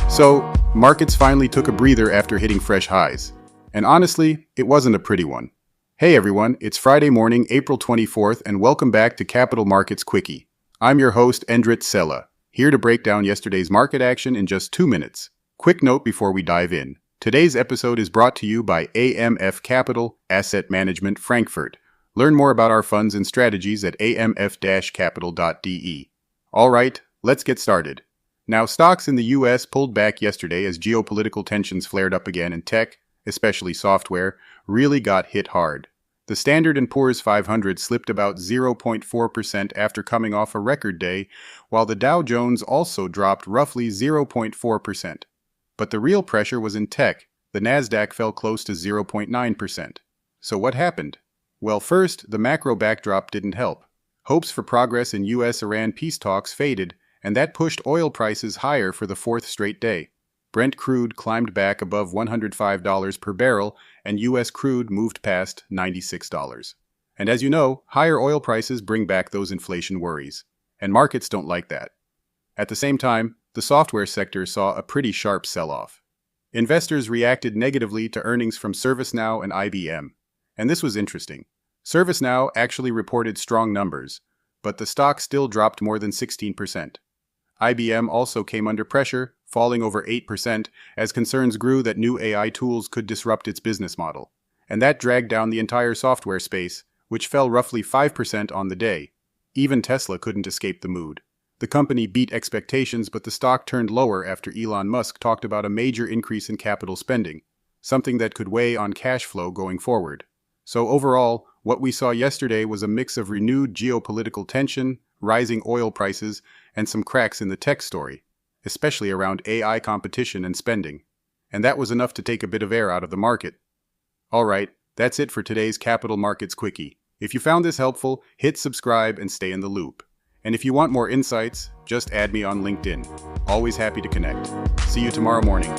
So, markets finally took a breather after hitting fresh highs. And honestly, it wasn't a pretty one. Hey everyone, it's Friday morning, April 24th, and welcome back to Capital Markets Quickie. I'm your host, Endrit Sella, here to break down yesterday's market action in just 2 minutes. Quick note before we dive in. Today's episode is brought to you by AMF Capital Asset Management Frankfurt. Learn more about our funds and strategies at amf-capital.de. All right, let's get started. Now, stocks in the U.S. pulled back yesterday as geopolitical tensions flared up again, and tech, especially software, really got hit hard. The Standard & Poor's 500 slipped about 0.4% after coming off a record day, while the Dow Jones also dropped roughly 0.4%. But the real pressure was in tech. The Nasdaq fell close to 0.9%. So what happened? Well, first, the macro backdrop didn't help. Hopes for progress in U.S.-Iran peace talks faded, and that pushed oil prices higher for the fourth straight day. Brent crude climbed back above $105 per barrel, and U.S. crude moved past $96. And as you know, higher oil prices bring back those inflation worries. And markets don't like that. At the same time, the software sector saw a pretty sharp sell-off. Investors reacted negatively to earnings from ServiceNow and IBM. And this was interesting. ServiceNow actually reported strong numbers, but the stock still dropped more than 16%. IBM also came under pressure, falling over 8% as concerns grew that new AI tools could disrupt its business model. And that dragged down the entire software space, which fell roughly 5% on the day. Even Tesla couldn't escape the mood. The company beat expectations, but the stock turned lower after Elon Musk talked about a major increase in capital spending, something that could weigh on cash flow going forward. So overall, what we saw yesterday was a mix of renewed geopolitical tension, rising oil prices, and some cracks in the tech story, especially around AI competition and spending. And that was enough to take a bit of air out of the market. Alright, that's it for today's Capital Markets Quickie. If you found this helpful, hit subscribe and stay in the loop. And if you want more insights, just add me on LinkedIn. Always happy to connect. See you tomorrow morning.